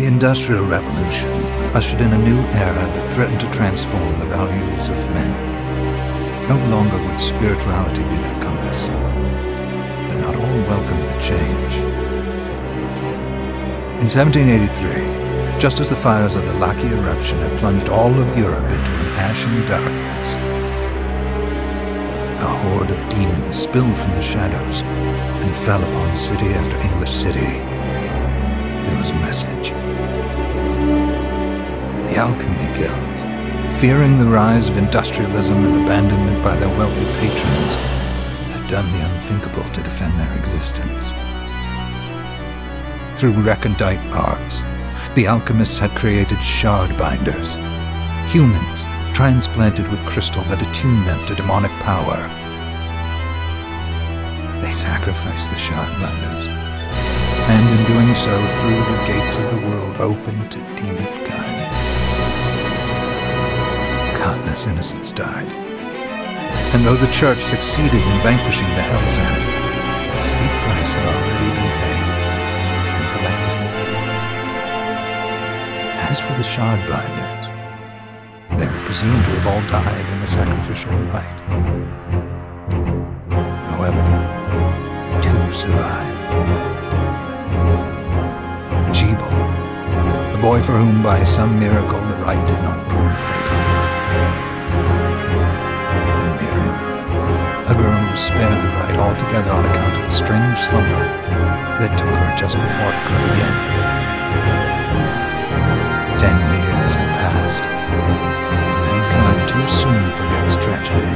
The Industrial Revolution ushered in a new era that threatened to transform the values of men. No longer would spirituality be their compass, but not all welcomed the change. In 1783, just as the fires of the Laki eruption had plunged all of Europe into an ashen darkness, a horde of demons spilled from the shadows and fell upon city after English city. It was a message. The Alchemy Guild, fearing the rise of industrialism and abandonment by their wealthy patrons, had done the unthinkable to defend their existence. Through recondite arts, the alchemists had created shard binders, humans transplanted with crystal that attuned them to demonic power. They sacrificed the shard binders, and in doing so threw the gates of the world open to demonkind. Countless innocents died, and though the Church succeeded in vanquishing the Hell's End, a steep price had already been paid and collected. As for the shard binders, they were presumed to have all died in the sacrificial rite. However, two survived. Jebel, a boy for whom by some miracle the rite did not prove fatal. And Miriam, a girl who was spared the rite altogether on account of the strange slumber that took her just before it could begin. 10 years had passed. Mankind too soon forgets tragedy.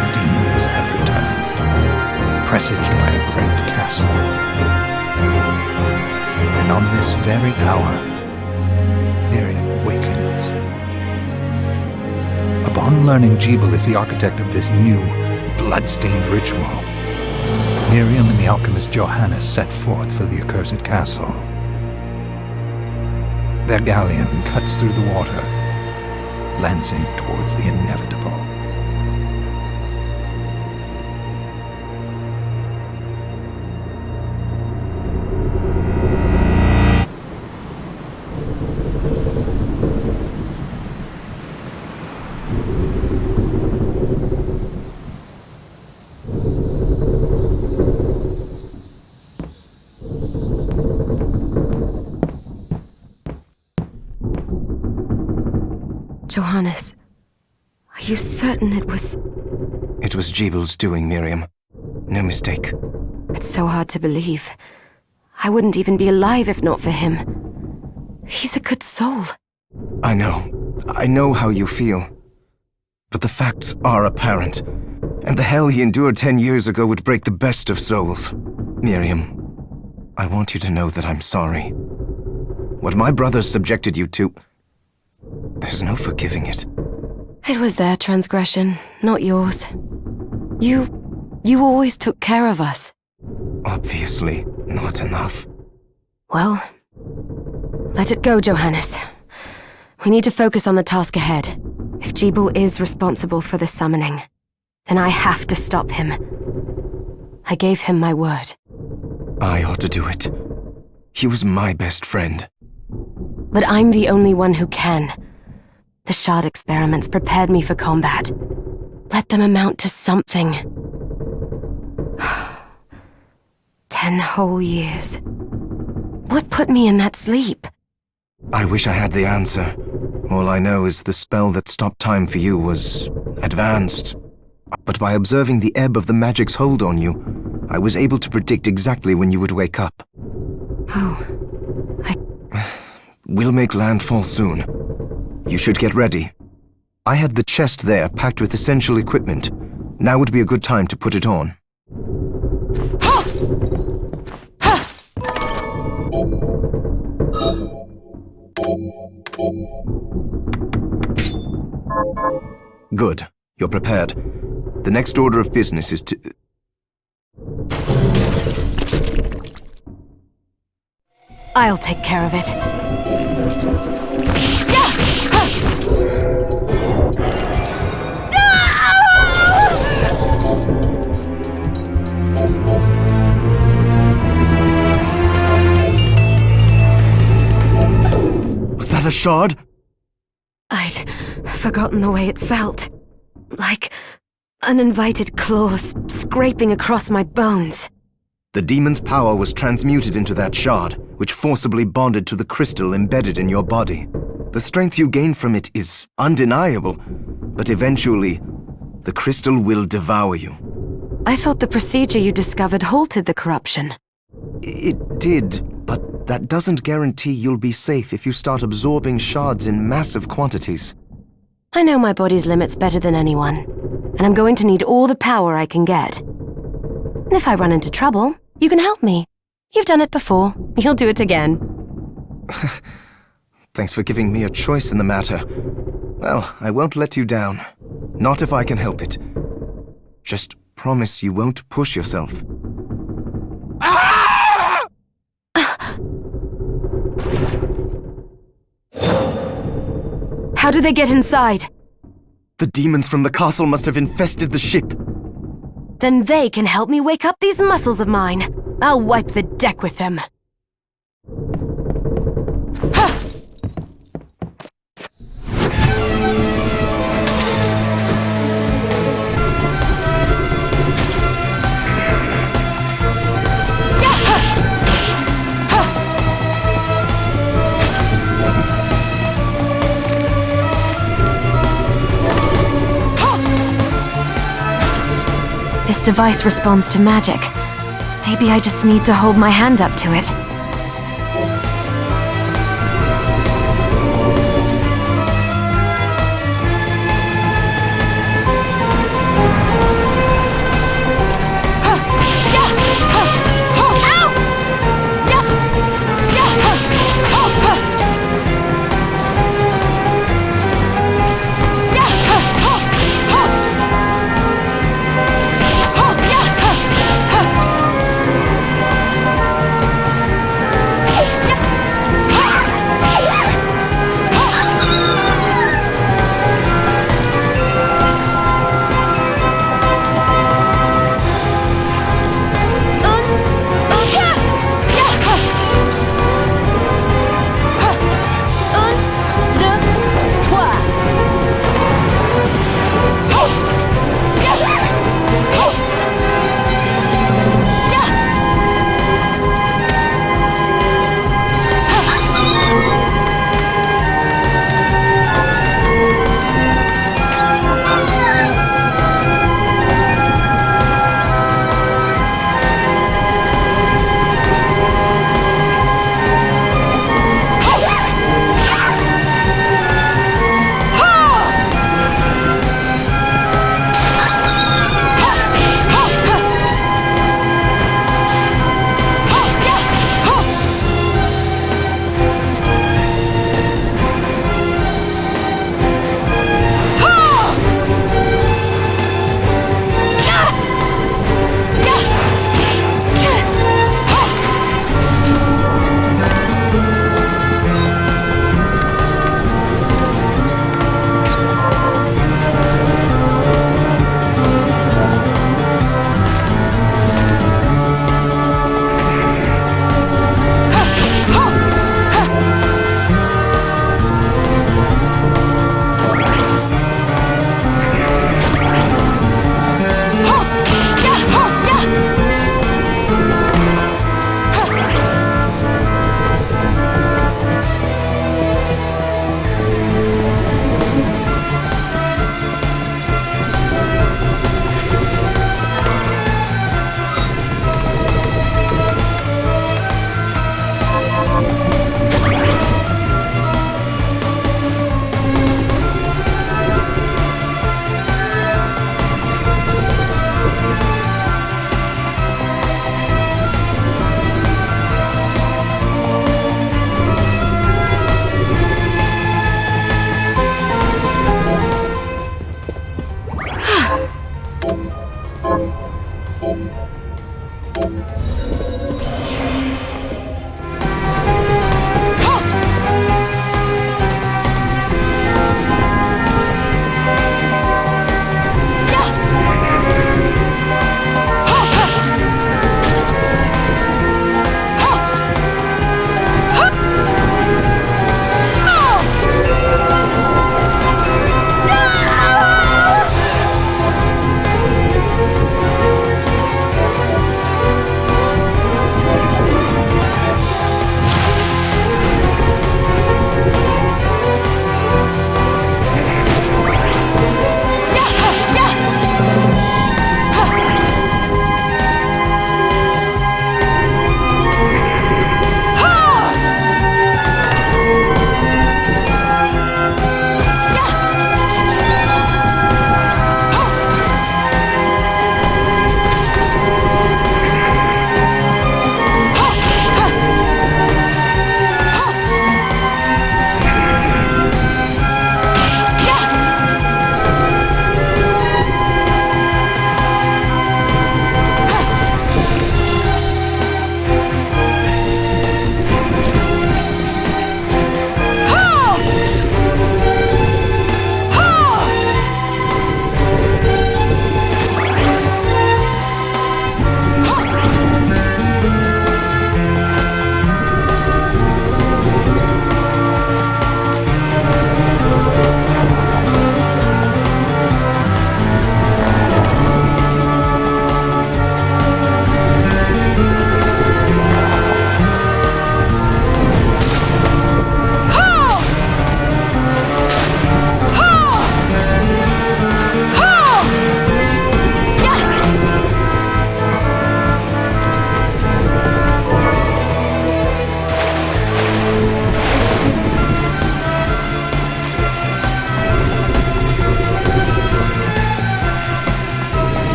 The demons have returned, presaged by a great castle. And on this very hour, Miriam awakens. Upon learning Jebel is the architect of this new, blood-stained ritual, Miriam and the alchemist Johannes set forth for the accursed castle. Their galleon cuts through the water, lancing towards the inevitable. Johannes, are you certain it was... It was Jebel's doing, Miriam. No mistake. It's so hard to believe. I wouldn't even be alive if not for him. He's a good soul. I know how you feel. But the facts are apparent. And the hell he endured 10 years ago would break the best of souls. Miriam, I want you to know that I'm sorry. What my brothers subjected you to... There's no forgiving it. It was their transgression, not yours. You always took care of us. Obviously, not enough. Well, let it go, Johannes. We need to focus on the task ahead. If Jebel is responsible for the summoning, then I have to stop him. I gave him my word. I ought to do it. He was my best friend. But I'm the only one who can. The shard experiments prepared me for combat. Let them amount to something. 10 whole years. What put me in that sleep? I wish I had the answer. All I know is the spell that stopped time for you was advanced. But by observing the ebb of the magic's hold on you, I was able to predict exactly when you would wake up. Oh, We'll make landfall soon. You should get ready. I had the chest there packed with essential equipment. Now would be a good time to put it on. Good. You're prepared. The next order of business is to... I'll take care of it. shard? I'd forgotten the way it felt. Like uninvited claws scraping across my bones. The demon's power was transmuted into that shard, which forcibly bonded to the crystal embedded in your body. The strength you gain from it is undeniable, but eventually, the crystal will devour you. I thought the procedure you discovered halted the corruption. It did, but that doesn't guarantee you'll be safe if you start absorbing shards in massive quantities. I know my body's limits better than anyone, and I'm going to need all the power I can get. If I run into trouble, you can help me. You've done it before. You'll do it again. Thanks for giving me a choice in the matter. Well, I won't let you down. Not if I can help it. Just promise you won't push yourself. How did they get inside? The demons from the castle must have infested the ship. Then they can help me wake up these muscles of mine. I'll wipe the deck with them. This device responds to magic. Maybe I just need to hold my hand up to it.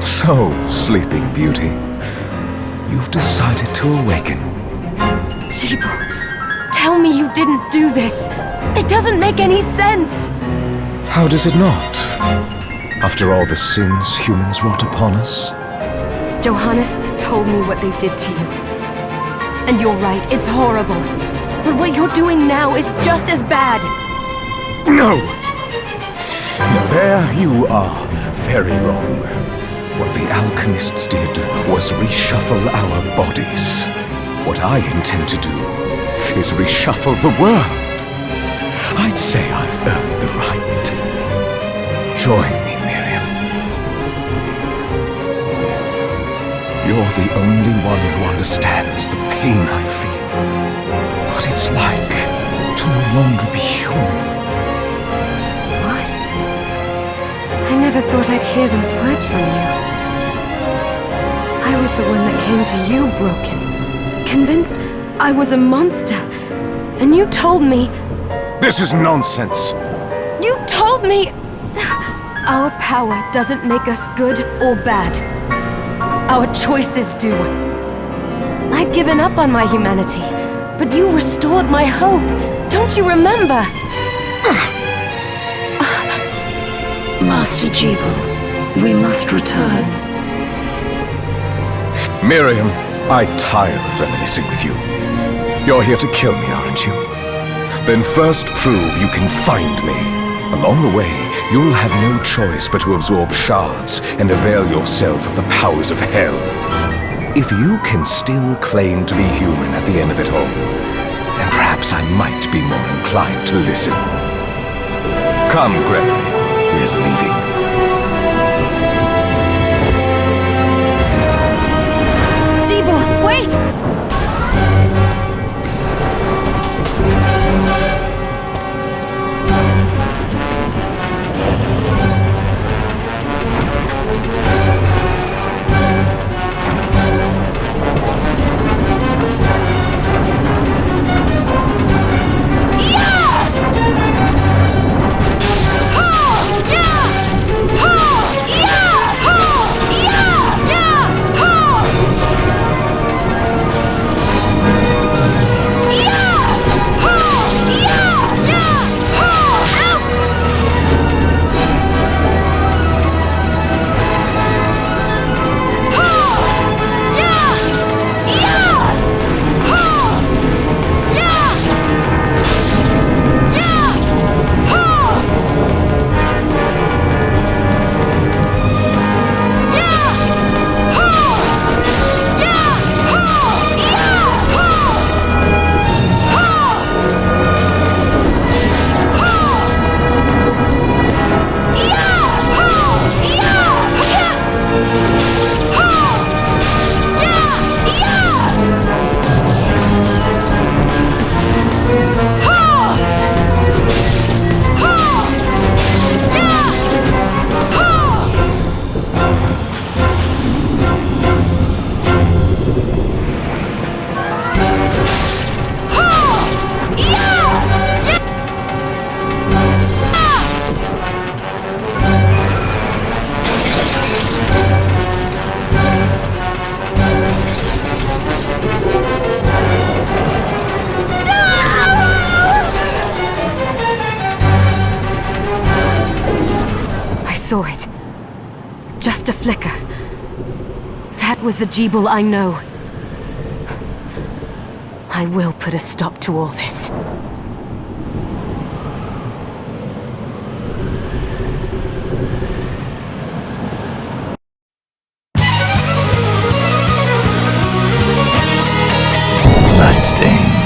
So, Sleeping Beauty, you've decided to awaken. Jibal, tell me you didn't do this. It doesn't make any sense. How does it not? After all the sins humans wrought upon us? Johannes told me what they did to you. And you're right, it's horrible. But what you're doing now is just as bad. No! No, there you are very wrong. What the alchemists did was reshuffle our bodies. What I intend to do is reshuffle the world. I'd say I've earned the right. Join me, Miriam. You're the only one who understands the pain I feel. What it's like to no longer be human. What? I never thought I'd hear those words from you. I was the one that came to you broken, convinced I was a monster. And you told me... This is nonsense! You told me... Our power doesn't make us good or bad. Our choices do. I'd given up on my humanity, but you restored my hope. Don't you remember? Master Jibal, we must return. Miriam, I tire of reminiscing with you. You're here to kill me, aren't you? Then first prove you can find me. Along the way, you'll have no choice but to absorb shards and avail yourself of the powers of hell. If you can still claim to be human at the end of it all, then perhaps I might be more inclined to listen. Come, Gregory, we're leaving. Jibal, wait! Saw it. Just a flicker. That was the Jibal I know. I will put a stop to all this. Bloodstained.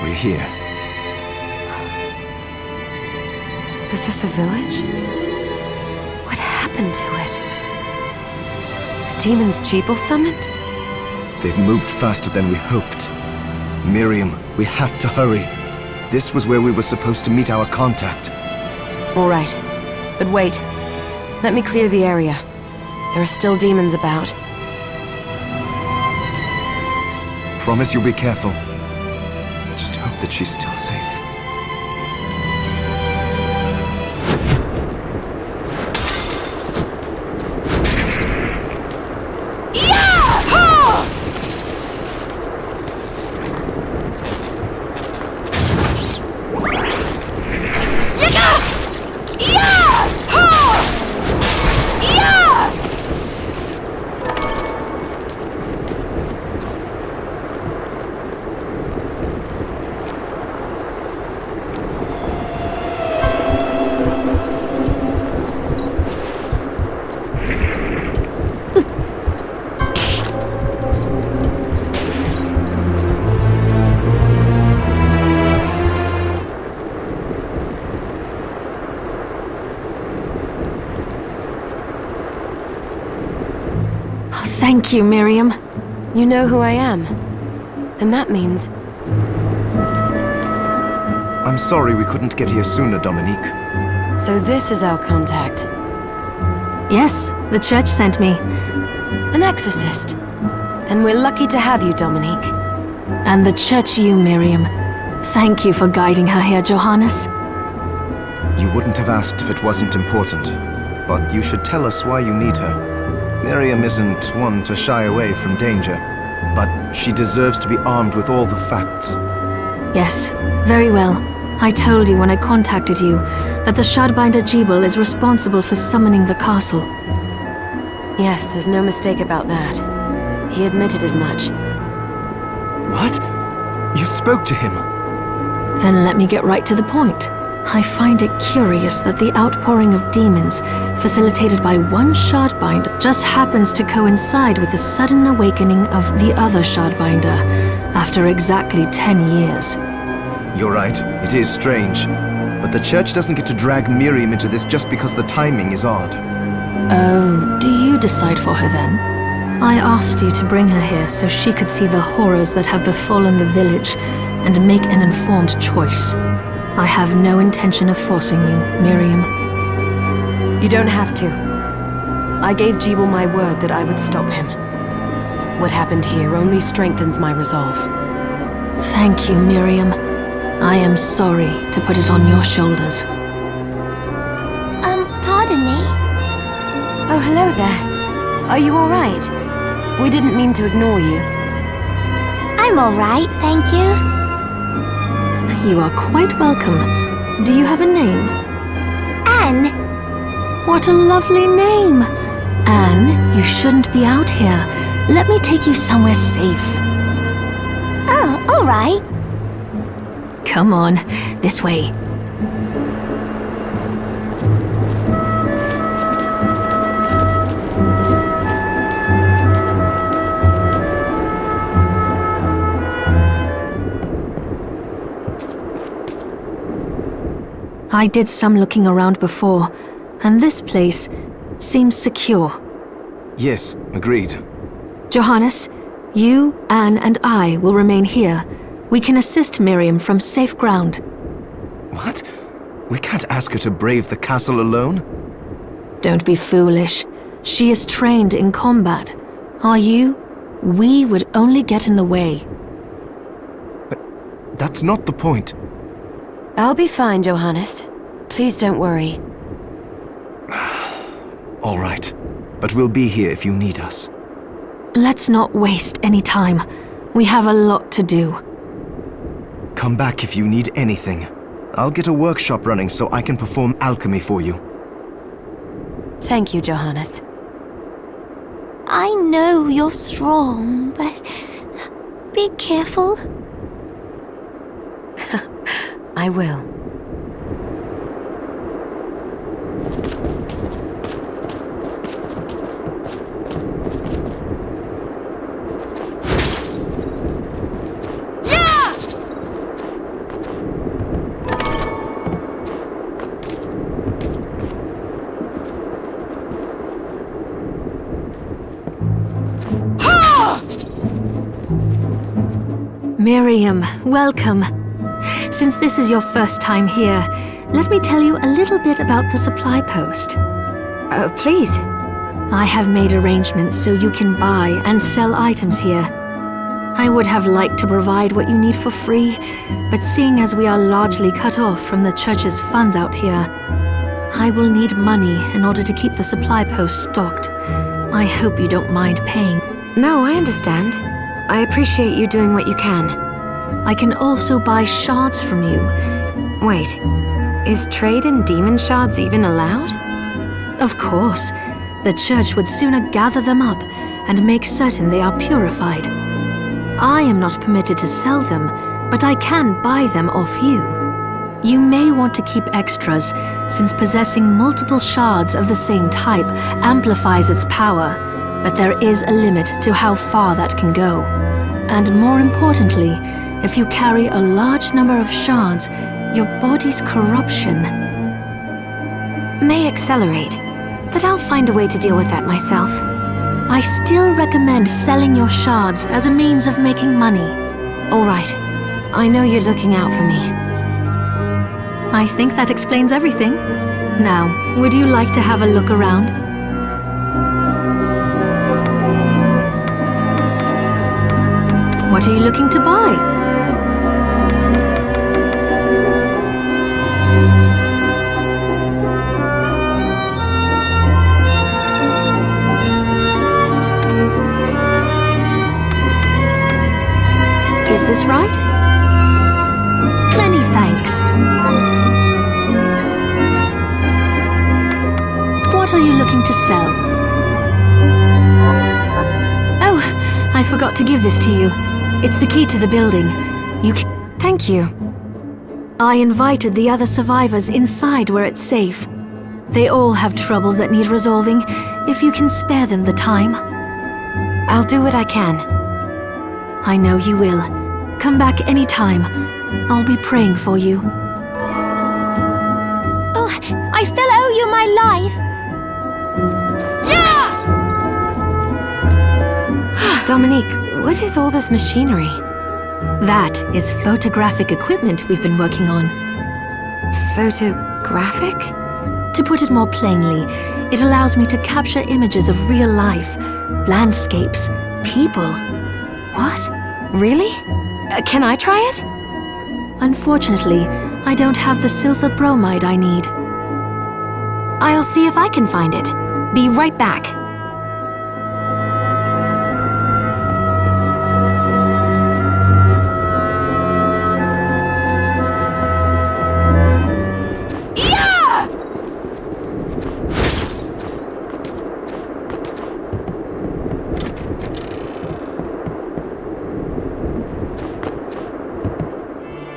We're here. Was this a village? What happened to it? The demons Jeeble summoned? They've moved faster than we hoped. Miriam, we have to hurry. This was where we were supposed to meet our contact. All right. But wait. Let me clear the area. There are still demons about. Promise you'll be careful. I just hope that she's still safe. Thank you, Miriam. You know who I am. And that means... I'm sorry we couldn't get here sooner, Dominique. So this is our contact. Yes, the church sent me. An exorcist. Then we're lucky to have you, Dominique. And the church you, Miriam. Thank you for guiding her here, Johannes. You wouldn't have asked if it wasn't important. But you should tell us why you need her. Miriam isn't one to shy away from danger, but she deserves to be armed with all the facts. Yes, very well. I told you when I contacted you that the Shardbinder Jeeble is responsible for summoning the castle. Yes, there's no mistake about that. He admitted as much. What? You spoke to him? Then let me get right to the point. I find it curious that the outpouring of demons, facilitated by one Shardbinder, just happens to coincide with the sudden awakening of the other Shardbinder, after exactly 10 years. You're right, it is strange. But the church doesn't get to drag Miriam into this just because the timing is odd. Oh, do you decide for her then? I asked you to bring her here so she could see the horrors that have befallen the village and make an informed choice. I have no intention of forcing you, Miriam. You don't have to. I gave Jeeble my word that I would stop him. What happened here only strengthens my resolve. Thank you, Miriam. I am sorry to put it on your shoulders. Pardon me? Oh, hello there. Are you all right? We didn't mean to ignore you. I'm all right, thank you. You are quite welcome. Do you have a name? Anne. What a lovely name! Anne, you shouldn't be out here. Let me take you somewhere safe. Oh, all right. Come on, this way. I did some looking around before, and this place seems secure. Yes, agreed. Johannes, you, Anne, and I will remain here. We can assist Miriam from safe ground. What? We can't ask her to brave the castle alone? Don't be foolish. She is trained in combat. Are you? We would only get in the way. That's not the point. I'll be fine, Johannes. Please don't worry. All right. But we'll be here if you need us. Let's not waste any time. We have a lot to do. Come back if you need anything. I'll get a workshop running so I can perform alchemy for you. Thank you, Johannes. I know you're strong, but be careful. I will. Miriam, welcome. Since this is your first time here, let me tell you a little bit about the supply post. Please. I have made arrangements so you can buy and sell items here. I would have liked to provide what you need for free, but seeing as we are largely cut off from the church's funds out here, I will need money in order to keep the supply post stocked. I hope you don't mind paying. No, I understand. I appreciate you doing what you can. I can also buy shards from you. Wait, is trade in demon shards even allowed? Of course. The church would sooner gather them up and make certain they are purified. I am not permitted to sell them, but I can buy them off you. You may want to keep extras, since possessing multiple shards of the same type amplifies its power, but there is a limit to how far that can go. And more importantly, if you carry a large number of shards, your body's corruption may accelerate, but I'll find a way to deal with that myself. I still recommend selling your shards as a means of making money. All right. I know you're looking out for me. I think that explains everything. Now, would you like to have a look around? What are you looking to buy? Is this right? Many thanks. What are you looking to sell? Oh, I forgot to give this to you. It's the key to the building. Thank you. I invited the other survivors inside where it's safe. They all have troubles that need resolving, if you can spare them the time. I'll do what I can. I know you will. Come back anytime. I'll be praying for you. Oh, I still owe you my life. Dominique, what is all this machinery? That is photographic equipment we've been working on. Photographic? To put it more plainly, it allows me to capture images of real life, landscapes, people. What? Really? Can I try it? Unfortunately, I don't have the silver bromide I need. I'll see if I can find it. Be right back.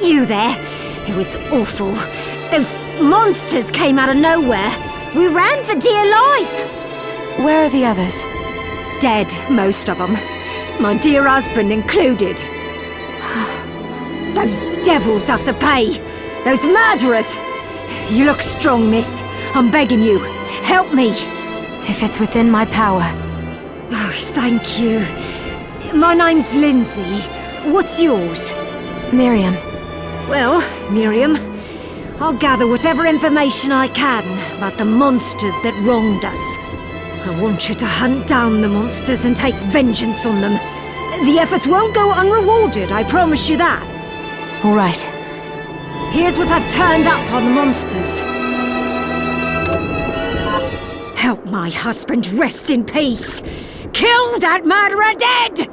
You there? It was awful. Those monsters came out of nowhere. We ran for dear life. Where are the others? Dead, most of them. My dear husband included. Those devils have to pay. Those murderers. You look strong, miss. I'm begging you. Help me. If it's within my power. Oh, thank you. My name's Lindsay. What's yours? Miriam. Well, Miriam, I'll gather whatever information I can about the monsters that wronged us. I want you to hunt down the monsters and take vengeance on them. The efforts won't go unrewarded, I promise you that. All right. Here's what I've turned up on the monsters. Help my husband rest in peace. Kill that murderer dead!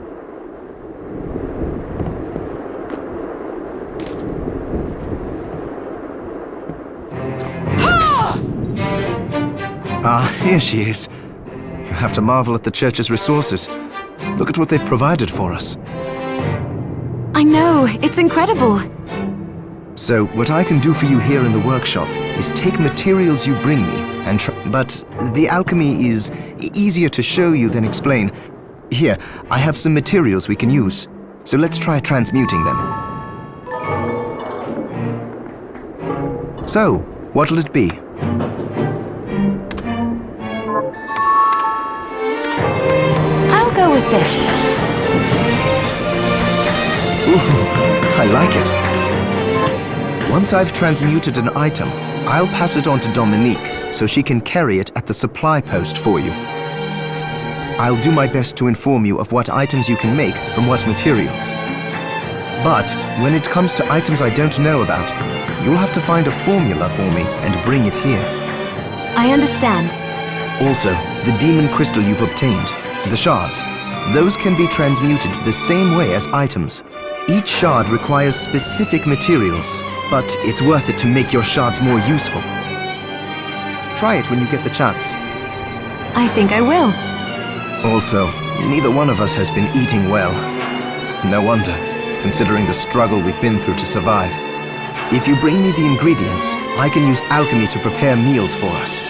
Ah, here she is. You have to marvel at the church's resources. Look at what they've provided for us. I know, it's incredible. So, what I can do for you here in the workshop is take materials you bring me and but the alchemy is easier to show you than explain. Here, I have some materials we can use. So let's try transmuting them. So, what'll it be? I'll go go with this. Ooh, I like it. Once I've transmuted an item, I'll pass it on to Dominique so she can carry it at the supply post for you. I'll do my best to inform you of what items you can make from what materials. But when it comes to items I don't know about, you'll have to find a formula for me and bring it here. I understand. Also, the demon crystal you've obtained, the shards, those can be transmuted the same way as items. Each shard requires specific materials, but it's worth it to make your shards more useful. Try it when you get the chance. I think I will. Also, neither one of us has been eating well. No wonder, considering the struggle we've been through to survive. If you bring me the ingredients, I can use alchemy to prepare meals for us.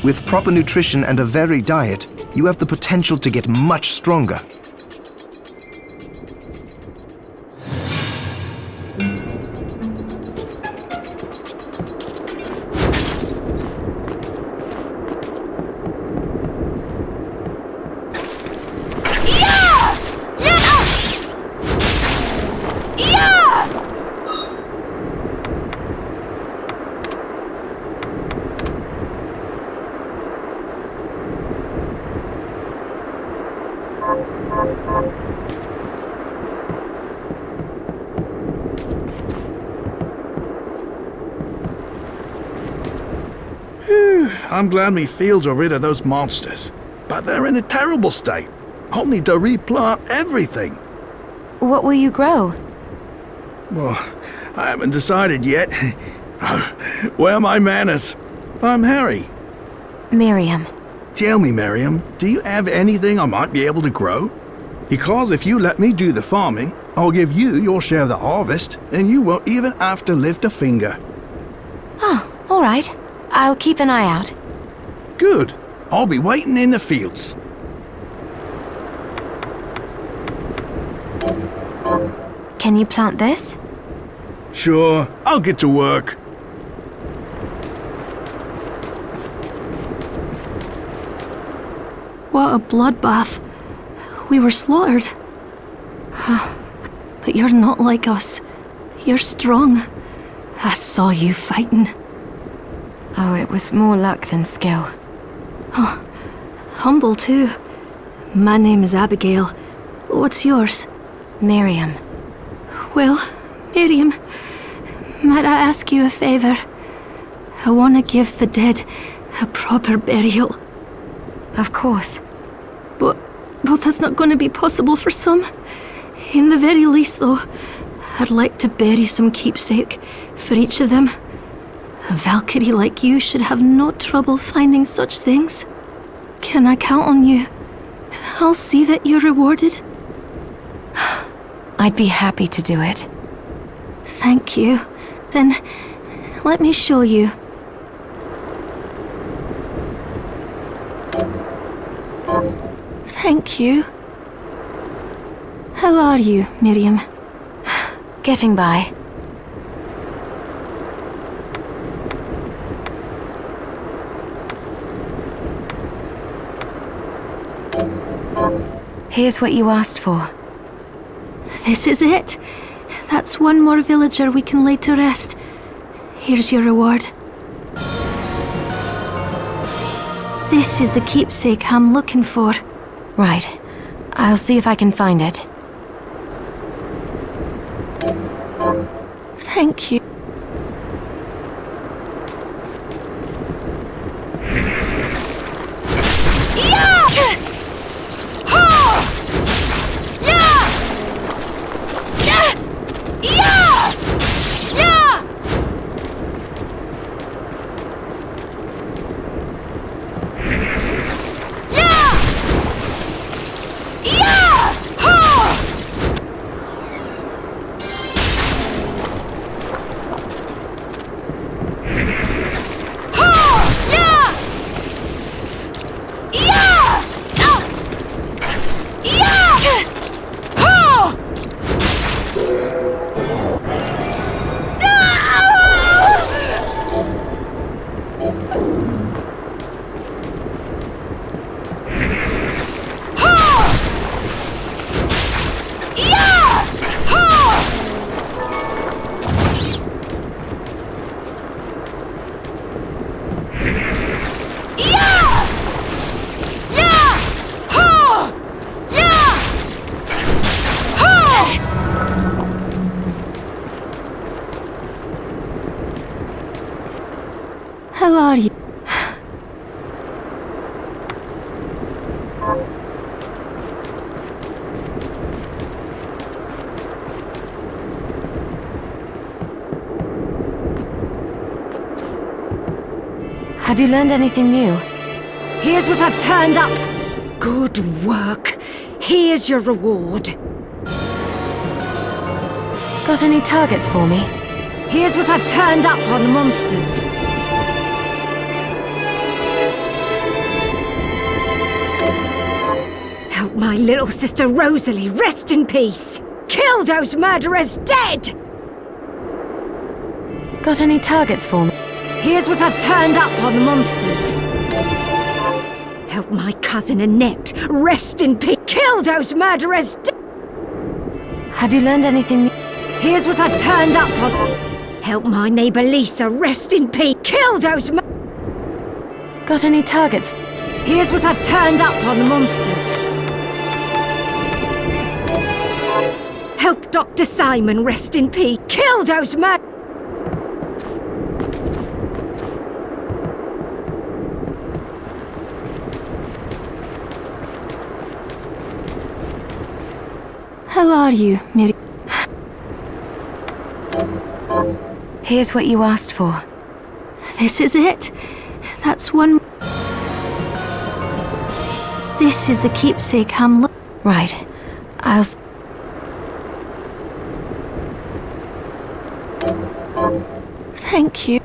With proper nutrition and a varied diet, you have the potential to get much stronger. I'm glad me fields are rid of those monsters. But they're in a terrible state. I'll need to replant everything. What will you grow? Well, I haven't decided yet. Where are my manners? I'm Harry. Miriam. Tell me, Miriam, do you have anything I might be able to grow? Because if you let me do the farming, I'll give you your share of the harvest, and you won't even have to lift a finger. Oh, all right. I'll keep an eye out. Good. I'll be waiting in the fields. Can you plant this? Sure, I'll get to work. What a bloodbath. We were slaughtered. But you're not like us. You're strong. I saw you fighting. Oh, it was more luck than skill. Oh, humble too. My name is Abigail. What's yours? Miriam. Well, Miriam, might I ask you a favor? I want to give the dead a proper burial. Of course. But that's not going to be possible for some. In the very least, though, I'd like to bury some keepsake for each of them. A Valkyrie like you should have no trouble finding such things. Can I count on you? I'll see that you're rewarded. I'd be happy to do it. Thank you. Then, let me show you. Thank you. How are you, Miriam? Getting by. Here's what you asked for. This is it. That's one more villager we can lay to rest. Here's your reward. This is the keepsake I'm looking for. Right. I'll see if I can find it. Thank you. How are you? Have you learned anything new? Here's what I've turned up. Good work. Here's your reward. Got any targets for me? Here's what I've turned up on the monsters. Help my little sister Rosalie rest in peace. Kill those murderers dead! Got any targets for me? Here's what I've turned up on the monsters. Help my cousin Annette rest in peace. Kill those murderers dead! Have you learned anything new? Here's what I've turned up on. Help my neighbor Lisa rest in peace. Kill those Got any targets? Here's what I've turned up on the monsters. Help Dr. Simon rest in peace. Kill those How are you, Miriam? Here's what you asked for. This is it. That's one. This is the keepsake I'm Right. I'll... Thank you.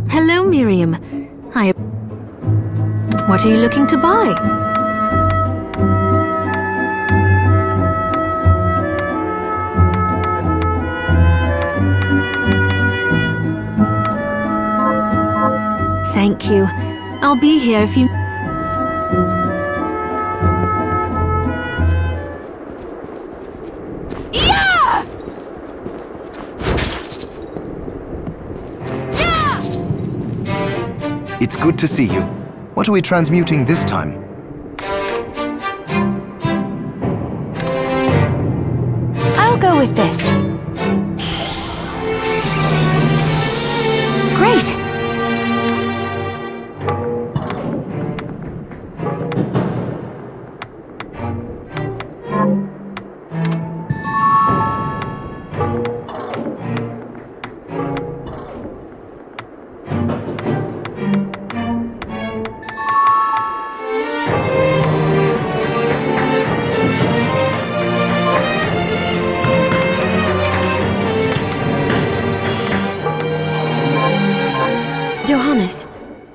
Hello, Miriam. What are you looking to buy? Thank you. I'll be here if you... It's good to see you. What are we transmuting this time? I'll go with this. Great! Johannes,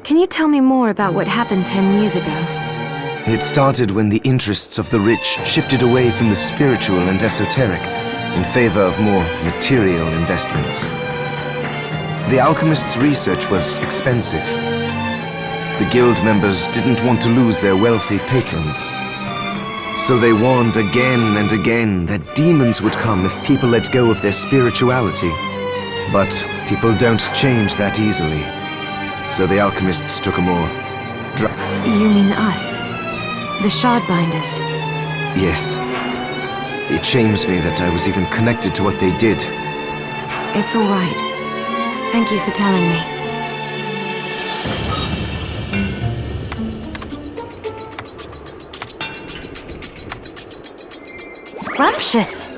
can you tell me more about what happened 10 years ago? It started when the interests of the rich shifted away from the spiritual and esoteric in favor of more material investments. The alchemists' research was expensive. The guild members didn't want to lose their wealthy patrons. So they warned again and again that demons would come if people let go of their spirituality. But people don't change that easily. So the alchemists took a more You mean us? The Shardbinders? Yes. It shames me that I was even connected to what they did. It's all right. Thank you for telling me. Scrumptious!